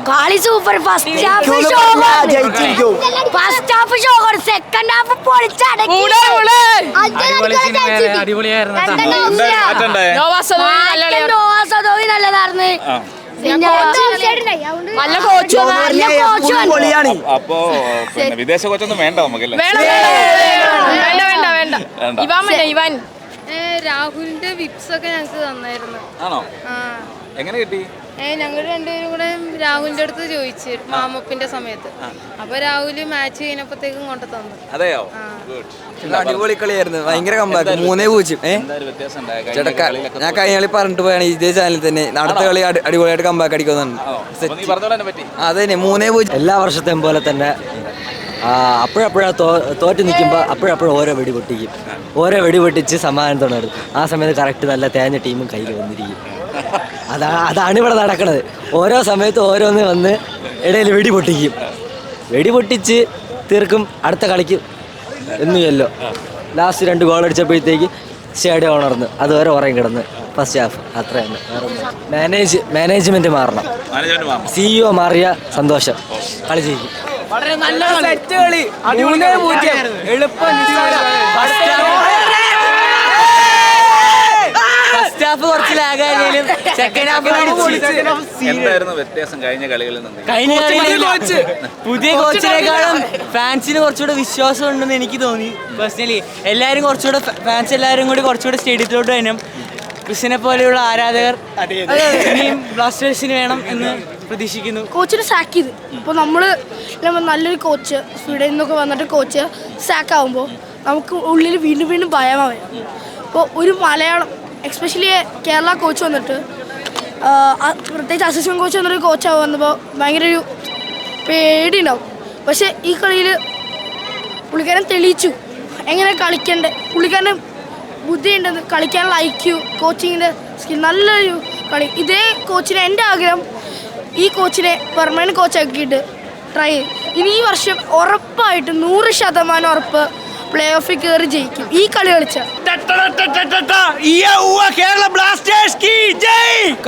കളി super. First half show, first half show, second half പൊളിച്ചടക്കി. നല്ലതായിരുന്നു. നല്ല കോച്ച്, അപ്പോ വിദേശ കോച്ചൊന്നും വേണ്ട നമുക്ക്. ഇവാൻ രാഹുലിന്റെ വിപ്സ് ഒക്കെ ഞങ്ങക്ക് തന്നായിരുന്നു. ആണോ? എങ്ങനെ കിട്ടി? ഞങ്ങൾ രണ്ടുപേരും കൂടെ രാഹുലിന്റെ അടുത്ത് ചോദിച്ചു മാമപ്പിന്റെ സമയത്ത്. അപ്പൊ രാഹുല് മാച്ച് കഴിഞ്ഞപ്പോഴത്തേക്കും കൊണ്ട് തന്നു. അതെയോ? അടിപൊളി കളിയായിരുന്നു. ഭയങ്കര കമ്പാക്ക്. 3-0. ഞാൻ കഴിഞ്ഞ കളി പറഞ്ഞിട്ട് പോയാണ് ഇതേ ചാനലിൽ തന്നെ. അടുത്ത കളി അടിപൊളിയായിട്ട് കമ്പാക്ക് അടിക്കുന്നുണ്ട്. അതെ, 3-0. എല്ലാ വർഷത്തെയും പോലെ തന്നെ അപ്പോഴപ്പോഴാ തോറ്റ് നിൽക്കുമ്പോൾ അപ്പോഴപ്പോഴും ഓരോ വെടി പൊട്ടിക്കും. ഓരോ വെടി പൊട്ടിച്ച് സമ്മാനം തുടരും. ആ സമയത്ത് കറക്റ്റ് നല്ല തേഞ്ഞ ടീമും കയ്യിൽ വന്നിരിക്കും. അതാണ് ഇവിടെ നടക്കുന്നത്. ഓരോ സമയത്ത് ഓരോന്ന് വന്ന് ഇടയിൽ വെടി പൊട്ടിക്കും. വെടി പൊട്ടിച്ച് തീർക്കും. അടുത്ത കളിക്ക് എന്നുമല്ലോ. ലാസ്റ്റ് 2 ഗോൾ അടിച്ചപ്പോഴത്തേക്ക് സ്റ്റേഡിയം ഉണർന്ന് അതുവരെ ഉറങ്ങി കിടന്ന് ഫസ്റ്റ് ഹാഫ്. അത്ര തന്നെ. മാനേജ്മെന്റ് മാറണം. CEO മാറിയ സന്തോഷം. കളി ജയിക്കും. വളരെ നല്ല സെറ്റ് കളി. 3-0 എളുപ്പം. ഫസ്റ്റ് ഹാഫ് കുറച്ച് ലാഗായാലും സെക്കൻഡ് ഹാഫ് എന്തായിരുന്നു വ്യത്യാസം കഴിഞ്ഞ കളികളിൽ നിന്ന്? കഴിഞ്ഞ കളിയിൽ പുതിയ കോച്ചിനേക്കാളും ഫാൻസിന് കുറച്ചുകൂടെ വിശ്വാസം ഉണ്ടെന്ന് എനിക്ക് തോന്നി പേഴ്സണലി. എല്ലാവരും കുറച്ചുകൂടെ ഫാൻസ് എല്ലാവരും കൂടി കുറച്ചുകൂടെ സ്റ്റേഡിയത്തിലോട്ട് വരും. ക്രിസ്ത്യനെ പോലെയുള്ള ആരാധകർ ഇനിയും ബ്ലാസ്റ്റേഴ്സിന് വേണം എന്ന് പ്രതീക്ഷിക്കുന്നു. കോച്ചിനെ സാക്ക് ചെയ്ത് ഇപ്പോൾ നമ്മൾ നല്ലൊരു കോച്ച് സ്വീഡനിൽ നിന്നൊക്കെ വന്നിട്ട് കോച്ച് സാക്ക് ആകുമ്പോൾ നമുക്ക് ഉള്ളിൽ വീണ്ടും വീണ്ടും ഭയമാവും. ഇപ്പോൾ ഒരു മലയാളം എക്സ്പെഷ്യലി കേരള കോച്ച് വന്നിട്ട് പ്രത്യേകിച്ച് അസിസ്റ്റന്റ് കോച്ച് വന്നൊരു കോച്ചാവും വന്നപ്പോൾ ഭയങ്കര ഒരു പേടിയുണ്ടാവും. പക്ഷേ ഈ കളിയിൽ പുള്ളിക്കാരൻ തെളിയിച്ചു എങ്ങനെ കളിക്കണ്ടേ. പുള്ളിക്കാരൻ ബുദ്ധിയുണ്ടെന്ന്, കളിക്കാനുള്ള IQ, കോച്ചിങ്ങിൻ്റെ സ്കിൽ, നല്ലൊരു കളി. ഇതേ കോച്ചിനെ എൻ്റെ ആഗ്രഹം ഈ കോച്ചിനെ പെർമനന്റ് കോച്ചാക്കിയിട്ട് ട്രൈ ചെയ്യും. ഇനി ഈ വർഷം ഉറപ്പായിട്ട് 100% ഉറപ്പ് പ്ലേ ഓഫിൽ കയറി ജയിക്കും ഈ കളി കളിച്ച.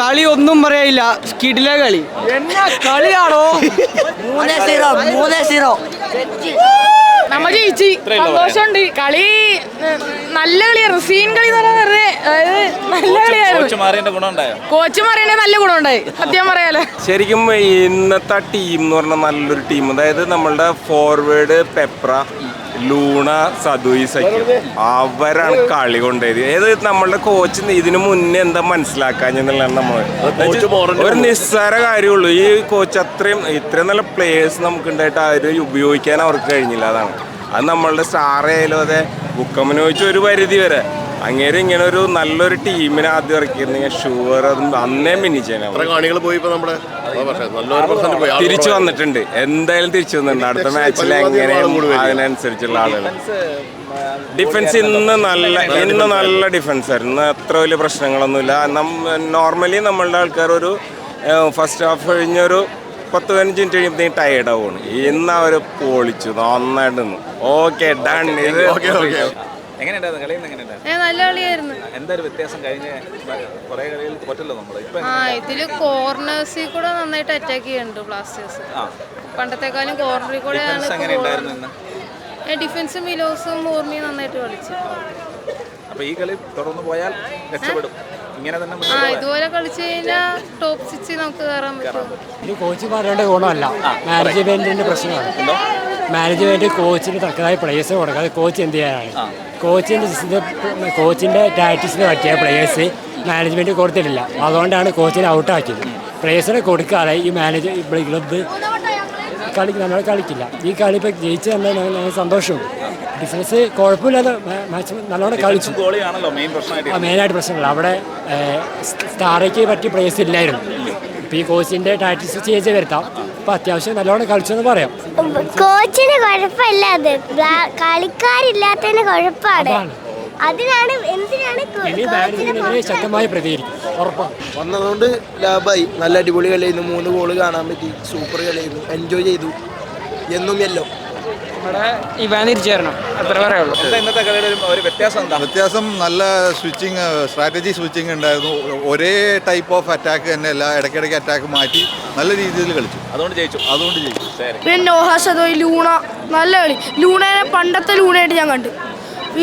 കളി ഒന്നും പറയില്ല. കിടില കളി. എന്നാ കളിയാണോ? 3-0 നമ്മ ജയിച്ചു. സന്തോഷമുണ്ട്. കളി നല്ല കളിയായിരുന്നു. സീൻ കളി നല്ല കളിയായിരുന്നു. കോച്ച് മാറിയ നല്ല ഗുണമുണ്ടായി. സത്യം പറയാലോ. ശരിക്കും ഇന്നത്തെ ടീം എന്ന് പറഞ്ഞാൽ നല്ലൊരു ടീം. അതായത് നമ്മളുടെ ഫോർവേഡ് പെപ്ര, ലൂണ, സദുയി, സഖ്യം അവരാണ് കളി കൊണ്ടുപോയത്. ഏത് നമ്മളുടെ കോച്ച് ഇതിനു മുന്നേ എന്താ മനസ്സിലാക്കാഞ്ഞെന്നുള്ളതാണ് നമ്മൾ. ഒരു നിസ്സാര കാര്യമുള്ളൂ. ഈ കോച്ച് ഇത്രയും നല്ല പ്ലേയേഴ്സ് നമുക്കുണ്ടായിട്ട് അവർ ഉപയോഗിക്കാൻ അവർക്ക് കഴിഞ്ഞില്ല. അതാണ് അത് നമ്മളുടെ സ്റ്റാർ ആയാലും അതെ ബുക്കമ്മന് ചോദിച്ച ഒരു പരിധി വരെ അങ്ങേര് ഇങ്ങനെ ഒരു നല്ലൊരു ടീമിനെ ആദ്യം ഇറക്കിയിരുന്നെങ്കിൽ ഷുവർ അത് അന്നേ മിന്നിച്ചേനെ. തിരിച്ചു വന്നിട്ടുണ്ട്. എന്തായാലും തിരിച്ചു വന്നിട്ടുണ്ട്. അടുത്ത മാച്ചിൽ എങ്ങനെയും അതിനനുസരിച്ചുള്ള ആളുകൾ. ഡിഫൻസ് ഇന്ന് നല്ല ഡിഫൻസ് ആയിരുന്നു. ഇന്ന് അത്ര വലിയ പ്രശ്നങ്ങളൊന്നുമില്ല. നോർമലി നമ്മളുടെ ആൾക്കാർ ഒരു ഫസ്റ്റ് ഹാഫ് കഴിഞ്ഞൊരു 10-15 മിനിറ്റ് കഴിയുമ്പോഴത്തേക്കും ടയേർഡ് ആവുകയാണ്. ഇന്ന് അവർ പൊളിച്ചു നന്നായിട്ട് നിന്നു. Okay done. ഇത് നല്ല കളിയായിരുന്നു. എന്തായാലും വ്യത്യാസം കഴിഞ്ഞ കുറെ കളിയിൽ തോറ്റല്ലോ നമ്മള്. ഇതില് കോർണേഴ്സിൽ കൂടെ നന്നായിട്ട് അറ്റാക്ക് ചെയ്യുന്നുണ്ട് ബ്ലാസ്റ്റേഴ്സ്. പണ്ടത്തെക്കാളും കോർണറിൽ കൂടെയാണ്. ഡിഫൻസും മിലോസും ഓർമ്മയും നന്നായിട്ട് കളിച്ചു. അപ്പൊ ഈ കളി തുടർന്ന് പോയാൽ രക്ഷപ്പെടും. ഇതുപോലെ കളിച്ചു കഴിഞ്ഞാൽ ടോപ്പ് 6 നമുക്ക് കയറാൻ പറ്റും. ഇത് കോച്ച് പറയേണ്ട ഗുണമല്ല, മാനേജ്മെന്റിന്റെ പ്രശ്നമാണ്. മാനേജ്മെന്റ് കോച്ചിന് തക്കതായ പ്ലേയേഴ്സ് കൊടുക്കാതെ കോച്ച് എന്ത് ചെയ്യാനാണ്? കോച്ചിന്റെ ടാക്ടിക്സിന് പറ്റിയ പ്ലേയേഴ്സ് മാനേജ്മെന്റ് കൊടുത്തിട്ടില്ല. അതുകൊണ്ടാണ് കോച്ചിനെ ഔട്ടാക്കിയത്. പ്ലേയേഴ്സിനെ കൊടുക്കാതെ ഈ ക്ലബ്ബ് നല്ലോണം കളിക്കില്ല. ഈ കളി ഇപ്പം ജയിച്ചു തന്നെ സന്തോഷവും. ഡിഫൻസ് കുഴപ്പമില്ലാതെ മാച്ച് നല്ലോണം കളിച്ചു. മെയിനായിട്ട് പ്രശ്നങ്ങൾ അവിടെ സ്റ്റാറയ്ക്ക് പറ്റിയ പ്ലേയേഴ്സ് ഇല്ലായിരുന്നു. ഇപ്പം ഈ കോച്ചിന്റെ ടാക്ടിക്സ് ചേഞ്ച് വരുത്താം. അപ്പം അത്യാവശ്യം നല്ലോണം കളിച്ചെന്ന് പറയാം. കോച്ചിന് കുഴപ്പമില്ല, അത് കളിക്കാരില്ലാത്തതിന് കുഴപ്പമാണ്. അതിനാണ് ശക്തമായി പ്രതികരിക്കും. ഉറപ്പാണ്. വന്നതുകൊണ്ട് ലാഭമായി. നല്ല അടിപൊളി കളിയായിരുന്നു. 3 ഗോള് കാണാൻ പറ്റി. സൂപ്പർ കളിയായിരുന്നു. എൻജോയ് ചെയ്തു. എന്നും ഇവിടെ ഇവാൻ തിരിച്ചു വരണം, അത്ര പറയുള്ളൂ. എന്താ ഇന്നത്തെ കളിയുടെ ഒരു വ്യത്യാസം എന്താ? വ്യത്യാസം നല്ല സ്വിച്ചിങ്, സ്ട്രാറ്റജി സ്വിച്ചിങ് ഉണ്ടായിരുന്നു. ഒരേ ടൈപ്പ് ഓഫ് അറ്റാക്ക് തന്നെ അല്ല, ഇടയ്ക്കിടയ്ക്ക് അറ്റാക്ക് മാറ്റി നല്ല രീതിയിൽ കളിച്ചു. അതുകൊണ്ട് ജയിച്ചു. പിന്നെ നോഹാസ് അതോയി ലൂണ നല്ല കളി. ലൂണേനെ പണ്ടത്തെ ലൂണയായിട്ട് ഞാൻ കണ്ടു.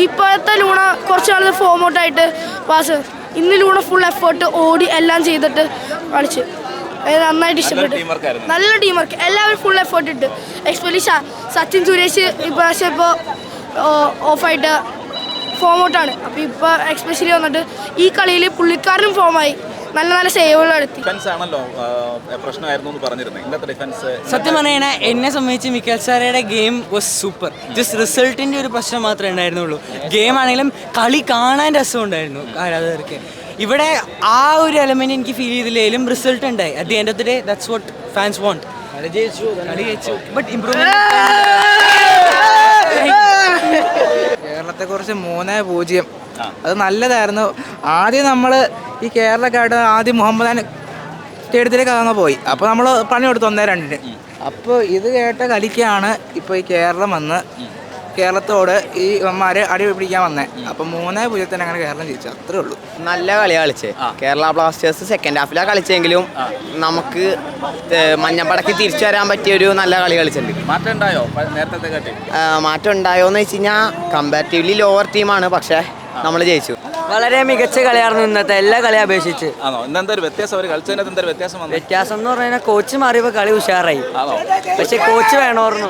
ഇപ്പോഴത്തെ ലൂണ കുറച്ച് നാളത്തെ ഫോം ഔട്ടായിട്ട് പാസ്. ഇന്ന് ലൂണ ഫുൾ എഫേർട്ട് ഓടി എല്ലാം ചെയ്തിട്ട് കളിച്ച് നന്നായിട്ട് ഇഷ്ടപ്പെട്ടു. നല്ല ടീം വർക്ക്, എല്ലാവരും ഫുൾ എഫേർട്ട് ഇട്ട്. എക്സ്പെഷ്യലി സച്ചിൻ സുരേഷ് ഇപ്രാവശ്യം ഇപ്പോൾ ഓഫായിട്ട് ഫോം ഔട്ടാണ്. അപ്പോൾ ഇപ്പോൾ എക്സ്പെഷ്യലി വന്നിട്ട് ഈ കളിയിൽ പുള്ളിക്കാരനും ഫോമായി നല്ല നല്ല സേവുകൾ നടത്തി. സത്യം പറഞ്ഞാൽ എന്നെ സംബന്ധിച്ച് മിക്കൽ സാറയുടെ ഗെയിം വാസ് സൂപ്പർ. ജസ്റ്റ് റിസൾട്ടിൻ്റെ ഒരു പ്രശ്നം മാത്രമേ ഉണ്ടായിരുന്നുള്ളൂ. ഗെയിം ആണെങ്കിലും കളി കാണാൻ രസമുണ്ടായിരുന്നു ആരാധകർക്ക്. ഇവിടെ ആ ഒരു എലമെന്റ് എനിക്ക് ഫീൽ ചെയ്തില്ലെങ്കിലും റിസൾട്ട് ഉണ്ടായി. At the end of the day that's what fans want. കളി ജയിച്ചു. But improvement. കേരളത്തെക്കുറിച്ച് 3-0 അത് നല്ലതായിരുന്നു. ആദ്യം നമ്മൾ ഈ കേരളക്കായിട്ട് ആദ്യം മുഹമ്മദാൻ സ്റ്റേഡിയത്തിലേക്ക് അങ്ങ് പോയി. അപ്പോൾ നമ്മൾ പണി കൊടുത്തു 1-2. അപ്പോൾ ഇത് കേട്ട കളിക്കാണ് ഇപ്പോൾ ഈ കേരളം വന്ന് കേരളത്തോട് ഈ അമ്മമാര് അടി പിടിക്കാൻ വന്നേ. അപ്പം 3-0 അങ്ങനെ കേരളം ജയിച്ചു, അത്രേ ഉള്ളൂ. നല്ല കളിയാണ് കളിച്ചത്. കേരള ബ്ലാസ്റ്റേഴ്സ് സെക്കൻഡ് ഹാഫിലാണ് കളിച്ചെങ്കിലും നമുക്ക് മഞ്ഞപ്പടക്ക് തിരിച്ചു വരാൻ പറ്റിയ ഒരു നല്ല കളി കളിച്ചിട്ടുണ്ട്. മാറ്റം ഉണ്ടായോ നേരത്തെ കാട്ടി? മാറ്റം ഉണ്ടായോന്ന് വെച്ച് കഴിഞ്ഞാൽ കമ്പാരിറ്റീവ്ലി ലോവർ ടീമാണ്, പക്ഷേ നമ്മൾ ജയിച്ചു. വളരെ മികച്ച കളിയായിരുന്നു ഇന്നത്തെ എല്ലാ കളിയെ അപേക്ഷിച്ച്. വ്യത്യാസം എന്ന് പറഞ്ഞാൽ കോച്ച് മാറിയപ്പോൾ കളി ഉഷാറായി. പക്ഷെ കോച്ച് വേണമായിരുന്നു.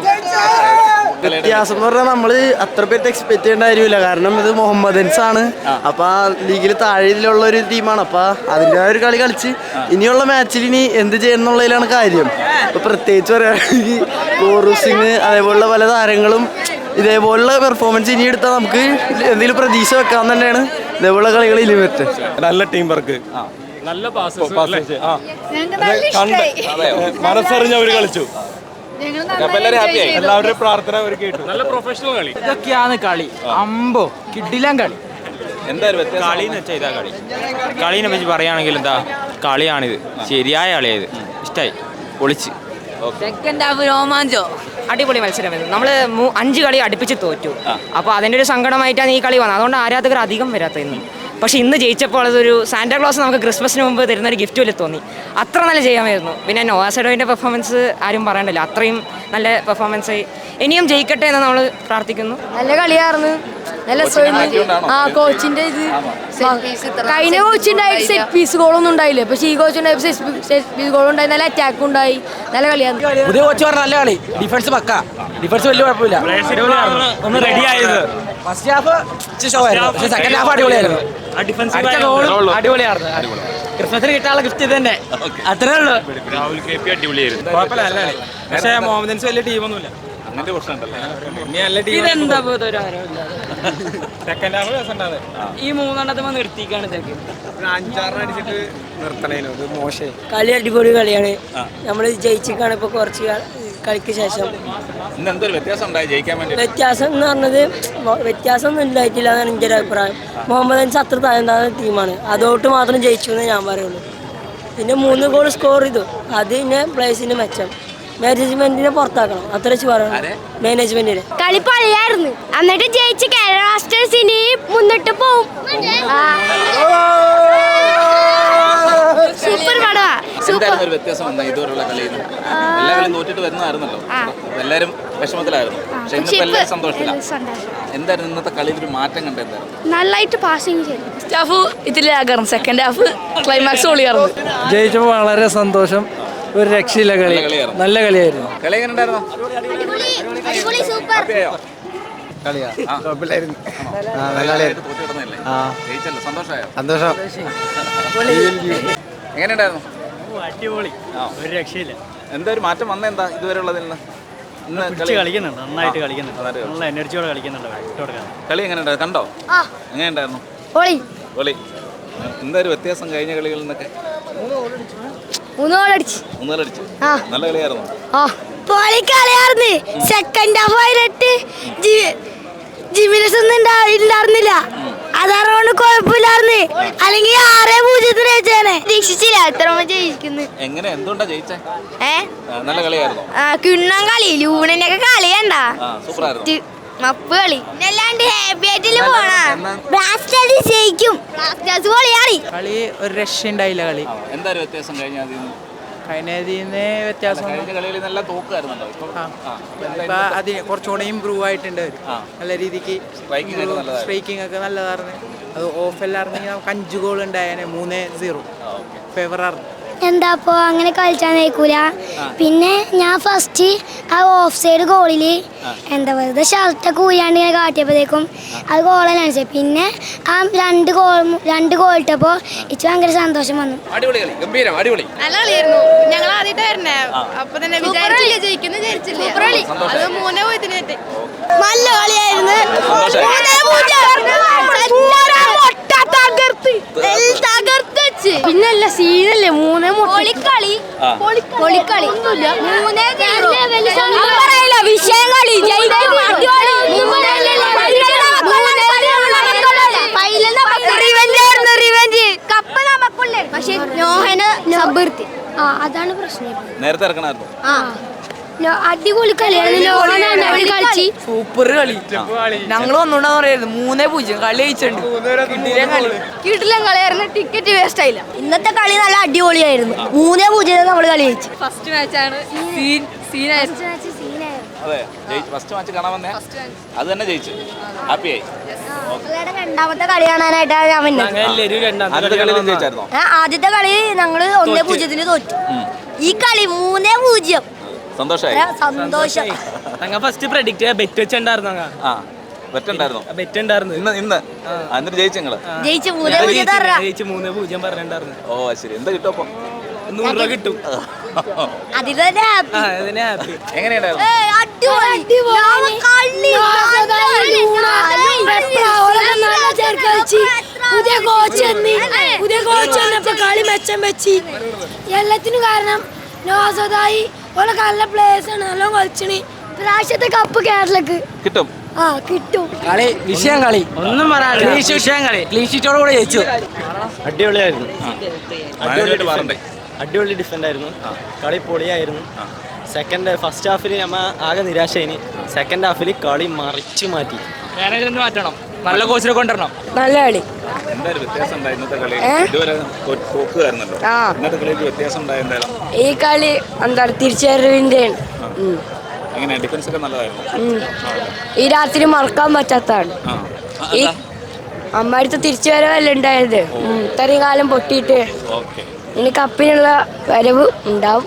വ്യത്യാസം എന്ന് പറഞ്ഞാൽ നമ്മൾ അത്ര പേര് എക്സ്പെക്ട് ചെയ്യേണ്ട കാര്യമില്ല. കാരണം ഇത് മുഹമ്മദൻസ് ആണ്. അപ്പൊ ആ ലീഗിൽ താഴെയുള്ള ഒരു ടീമാണ്. അപ്പൊ അതിൻ്റെ ഒരു കളി കളിച്ച് ഇനിയുള്ള മാച്ചിൽ ഇനി എന്ത് ചെയ്യുന്നുള്ളതിലാണ് കാര്യം. ഇപ്പൊ പ്രത്യേകിച്ച് പറയുകയാണെങ്കിൽ കോറു സിംഗ് അതേപോലുള്ള പല താരങ്ങളും ഇതേപോലുള്ള പെർഫോമൻസ് ഇനി എടുത്താൽ നമുക്ക് എന്തെങ്കിലും പ്രതീക്ഷ വെക്കാൻ തന്നെയാണ് ഇതേപോലുള്ള കളികൾ ഇനി പറ്റും. നല്ല ടീം വർക്ക്, നല്ല മനസ്സറിഞ്ഞ് അവർ കളിച്ചു. എല്ലാവരുടെയും പ്രാർത്ഥന അവർ കേട്ടു. നല്ല പ്രൊഫഷണൽ കളി. ഇതൊക്കെയാണ് കളി. അമ്പോ കിഡിലാൻ കളി. കളിന്ന് വെച്ചാൽ ഇതാ കളി. കളീനെ പറ്റി പറയുകയാണെങ്കിൽ എന്താ കളിയാണിത്, ശരിയായ കളിയായത്. ഇഷ്ടമായി, പൊളിച്ച്. സെക്കൻഡ് ഹാഫ് രോമാഞ്ചോ അടിപൊളി മത്സരമായിരുന്നു. നമ്മൾ 5 കളി അടുപ്പിച്ച് തോറ്റു. അപ്പോൾ അതിൻ്റെ ഒരു സങ്കടമായിട്ടാണ് ഈ കളി വന്നത്. അതുകൊണ്ട് ആരാധകർ അധികം വരാത്ത ഇന്ന്. പക്ഷേ ഇന്ന് ജയിച്ചപ്പോൾ അതൊരു സാന്റാക്ലോസ് നമുക്ക് ക്രിസ്മസിന് മുമ്പ് തരുന്നൊരു ഗിഫ്റ്റ് പോലെ തോന്നി. അത്ര നല്ല ചെയ്യാമായിരുന്നു. പിന്നെ നോവാസഡോയിൻ്റെ പെർഫോമൻസ് ആരും പറയണ്ടല്ലോ, അത്രയും നല്ല പെർഫോമൻസ്. ഇനിയും ജയിക്കട്ടെ എന്ന് നമ്മൾ പ്രാർത്ഥിക്കുന്നു. നല്ല കളിയായിരുന്നു. നല്ല കോച്ചിന്റെ ഇത് കഴിഞ്ഞ കോച്ചുണ്ടായിട്ട് സെറ്റ് പീസ് ഗോളൊന്നും ഉണ്ടായില്ലേ, പക്ഷെ ഈ കോച്ചുണ്ടായി സെറ്റ് പീസ് ഗോളും ഉണ്ടായി. നല്ല അറ്റാക്ക് ഉണ്ടായി. നല്ല കളിയായിരുന്നു. പുതിയ കോച്ച് പറഞ്ഞ നല്ല കളി. ഡിഫൻസ് പക്ക, ഡിഫൻസ് വലിയ കുഴപ്പമില്ല. ഒന്ന് റെഡി ആയത്. ഫസ്റ്റ് ഹാഫ് ഷോ ആയിരുന്നു, പക്ഷെ സെക്കൻഡ് ഹാഫ് അടിപൊളിയായിരുന്നു. അടിപൊളിയായിരുന്നു. ക്രിസ്മസിന് കിട്ടാനുള്ള ഗിഫ്റ്റ് ഇത് തന്നെ, അത്രേ ഉള്ളൂ. രാഹുൽ KP അടിപൊളിയായിരുന്നു. കുഴപ്പമില്ല, പക്ഷേ മുഹമ്മദൻസ് വലിയ ടീമൊന്നുമില്ല. അങ്ങനത്തെ പ്രശ്നമുണ്ടല്ലോ. ഇതെന്താ സെക്കൻഡ് ഹാഫ് രസമുണ്ടാകും. ഈ 3 നിർത്തിക്കാണ് ഇതൊക്കെ. 5-6 അടിച്ചിട്ട് നിർത്തണേനു, ഇത് മോശം. കളി അടിപൊളി കളിയാണ്. നമ്മൾ ജയിച്ചിക്കാണ് ഇപ്പോൾ കുറച്ച് കളിക്ക് ശേഷം. വ്യത്യാസം എന്ന് പറഞ്ഞത് വ്യത്യാസമൊന്നും ഉണ്ടായിട്ടില്ല എന്നാണ് എൻ്റെ ഒരു അഭിപ്രായം. മുഹമ്മദൻസ് അത്ര താഴ്ന്ന ടീമാണ്, അതോട്ട് മാത്രം ജയിച്ചു എന്നേ ഞാൻ പറയുള്ളൂ. പിന്നെ 3 ഗോൾ സ്കോർ ചെയ്തു, അത് പിന്നെ പ്ലേസിന് മെച്ചം. മാനേജ്മെന്റിനെ പുറത്താക്കണം, അത്ര വെച്ച് പറയണം. മാനേജ്മെന്റിന് കളി പൊളിയായിരുന്നു. എന്നിട്ട് ജയിച്ച് കേരള ബ്ലാസ്റ്റേഴ്സ് ഇനി മുന്നിട്ട് പോവും. സൂപ്പർ പടവാ. വ്യത്യാസം ഇതുവരെയുള്ള കളിയിൽ എല്ലാവരും തോറ്റിട്ട് വരുന്നതായിരുന്നല്ലോ. എല്ലാവരും വിഷമത്തിലായിരുന്നു. പക്ഷെ ഇന്നിപ്പോ എല്ലാവരും സന്തോഷത്തിലാണ്. എന്തായിരുന്നു ഇന്നത്തെ കളിയിൽ ഒരു മാറ്റം കണ്ടെന്തായിരുന്നു? നന്നായിട്ട് പാസിങ് ചെയ്തു. ഫസ്റ്റ് ഹാഫ് ഇതിലാകണം, സെക്കൻഡ് ഹാഫ് ക്ലൈമാക്സ് പൊളിയായിരുന്നു. ജയിച്ചപ്പോൾ വളരെ സന്തോഷം. ഒരു രക്ഷയില്ല കളി, നല്ല കളിയായിരുന്നു. കളി എങ്ങനെ ഉണ്ടായിരുന്നു? സന്തോഷം. എങ്ങനെയുണ്ടായിരുന്നു? അടിപൊളി, ഒരു രക്ഷയില്ല. എന്താ ഒരു മാറ്റം വന്ന എന്താ ഇതുവരെ ഉള്ളതിൽ നിന്ന്? കളിക്കുന്നുണ്ട്, നന്നായിട്ട് കളിക്കുന്നുണ്ട്, നല്ല എനർജിയോടെ കളിക്കുന്നുണ്ട്. കളി എങ്ങനെ ഉണ്ടായിരുന്നു? കണ്ടോ? എങ്ങനെ ഉണ്ടായിരുന്നു? പൊളി. എന്താ ഒരു വ്യത്യാസം കഴിഞ്ഞ കളികളിൽ നിന്നൊക്കെ? 3 ഗോൾ അടിച്ചു. നല്ല കളിയായിരുന്നു. പൊളി കളിയായിരുന്നു. സെക്കൻഡ് ഹാഫ് ആയിട്ട് ജിമിനസ് ഒന്നും ഉണ്ടായിരുന്നില്ല, അതാറുകൊണ്ട് കുഴപ്പമില്ലായിരുന്നു. അല്ലെങ്കിൽ 6-0 ജയിച്ചേനെ. പ്രതീക്ഷിച്ചില്ല ഇത്ര ജയിക്കുന്നു. എങ്ങനെ എന്തുകൊണ്ടാ ജയിച്ചേ? നല്ല ഏ കളിയായിരുന്നു. കിണ്ണം കളി ലൂണിന്റെ ഒക്കെ കളി കണ്ടാ സൂപ്പറായിരുന്നു. മപ്പ് കളി അല്ലാണ്ട് ഹാപ്പി ആയിട്ടില്ല പോണാ. ബ്ലാസ്റ്റേഴ്സ് ജയിക്കും. ബ്ലാസ്റ്റേഴ്സ് പൊളിയാളി. കളി ഒരു രക്ഷയുണ്ടായില്ല കളി. എന്തായാലും വ്യത്യാസം കഴിഞ്ഞ കഴിഞ്ഞതിന് വ്യത്യാസം കഴിഞ്ഞ കളികളിൽ നല്ല തോക്കായിരുന്നല്ലോ. ഇപ്പൊ അതിന് കുറച്ചുകൂടെ ഇമ്പ്രൂവ് ആയിട്ടുണ്ട് അവര്. നല്ല രീതിക്ക് സ്ട്രൈക്കിംഗ് ഒക്കെ നല്ലതായിരുന്നു. അത് ഓഫ് എല്ലായിരുന്നെങ്കിൽ നമുക്ക് 5 ഗോൾ ഉണ്ടായേനെ. 3-0 ഫേവറായിരുന്നു. എന്താ അപ്പോൾ അങ്ങനെ കളിച്ചാൽ നയിക്കൂല. പിന്നെ ഞാൻ ഫസ്റ്റ് ആ ഓഫ് സൈഡ് ഗോളിൽ എന്താ വെറുതെ ഷർട്ടൊക്കെ ഊയാണ്ട് ഇങ്ങനെ കാട്ടിയപ്പോഴത്തേക്കും അത് ഗോളാണ് അടിച്ചത്. പിന്നെ ആ രണ്ട് ഗോൾ ഇട്ടപ്പോൾ എനിക്ക് ഭയങ്കര സന്തോഷം വന്നു. അടിപൊളി കളി, ഗംഭീരം, അടിപൊളി. നല്ല കളിയായിരുന്നു. ഞങ്ങൾ ആദ്യമായിട്ട് വരണേ അപ്പൊ തന്നെ വിചാരിച്ചില്ല ജയിക്കുന്ന വിചാരിച്ചില്ല. അത് 3-0 നല്ല കളിയായിരുന്നു. പിന്നല്ല സീനല്ലേ 3-0 പൊളിക്കളി വിഷയം കളി കപ്പ് നമുക്കുള്ളേ. പക്ഷെ നോഹന് അതാണ് പ്രശ്നം. നേരത്തെ ഇറക്കണമായിരുന്നു. അടിപൊളി കളിയാണ്. സൂപ്പർ കളി. ഞങ്ങൾ ഒന്നുകൂടെ പറയായിരുന്നു 3-0 കളി ജയിച്ചിട്ടുണ്ട്. കിടിലൻ കളിയായിരുന്നു. ടിക്കറ്റ് വേസ്റ്റ് ആയില്ല. ഇന്നത്തെ കളി നല്ല അടിപൊളിയായിരുന്നു. 3-0 നമ്മൾ കളി ജയിച്ചു. ഫസ്റ്റ് മാച്ചാണ് അതെ, ഫസ്റ്റ് മാച്ച് കാണാൻ വന്നേ. അത് തന്നെ ജയിച്ചു. ഹാപ്പിയായി. രണ്ടാമത്തെ കളി കാണാനായിട്ടാണ് ഞാൻ വന്നത്. ആദ്യത്തെ കളി ജയിച്ചായിരുന്നോ? ആദ്യത്തെ കളി ഞങ്ങള് 1-0 തോറ്റു. ഈ കളി 3-0. സന്തോഷമായി. സന്തോഷം. ഞങ്ങൾ ഫസ്റ്റ് പ്രഡിക്റ്റ് ബെറ്റ് വെച്ചിട്ടുണ്ടായിരുന്നു. ബെറ്റ് ഉണ്ടായിരുന്നു ഇന്ന് എന്നിട്ട് ജയിച്ചു. നിങ്ങള് ജയിച്ചു 3-0 ജയിച്ച് 3-0 പറഞ്ഞിട്ടുണ്ടായിരുന്നു. ഓ ശരി. എന്താ കിട്ടും അപ്പം? 100 രൂപ കിട്ടും. അതിൽ തന്നെ ഹാപ്പി. എങ്ങനെയുണ്ടായിരുന്നു? പുതിയ കളി മെച്ചം വെച്ച് എല്ലാത്തിനും കാരണം നോസതായി ഓരോ നല്ല പ്ലേയേഴ്സ് ആണ്. നല്ല കളിച്ചിന്. പ്രാവശ്യത്തെ കപ്പ് കേരളക്ക് കിട്ടും. കിട്ടും. കളി വിഷയം കളി ഒന്നും പറയാനില്ല. വിഷയം കളി ക്ലീൻ ഷീറ്റോട് കൂടെ ജയിച്ചു. അടിപൊളിയായിരുന്നു. പറഞ്ഞേ അടിപൊളി ഡിഫൻഡ് ആയിരുന്നു. കളി പൊളിയായിരുന്നു. ഫസ്റ്റ് ഹാഫിൽ നമ്മൾ ആകെ നിരാശയിന്. സെക്കൻഡ് ഹാഫിൽ കളി മറിച്ചു മാറ്റി. മാനേജ്മെന്റ് മാറ്റണം. നല്ല കോച്ചിനെ കൊണ്ടുവരണം. നല്ല കളി. എന്തായാലും വ്യത്യാസം ഉണ്ടായി ഇന്നത്തെ കളി. ഇതുവരെ തോക്കുകായിരുന്നല്ലോ. ഇന്നത്തെ കളിയിൽ വ്യത്യാസം ഉണ്ടായി എന്തായാലും. ഈ കളി എന്താ തിരിച്ചറിവിന്റെ എങ്ങനെയാ? ഡിഫൻസ് ഒക്കെ നല്ലതായിരുന്നു. ഈ രാത്രി മറക്കാൻ പറ്റാത്തതാണ്. ഈ അമ്മടുത്ത് തിരിച്ചു വരവല്ലേ ഉണ്ടായത്. ഇത്രയും കാലം പൊട്ടിയിട്ട് ഇനി കപ്പിനുള്ള വരവ് ഉണ്ടാവും.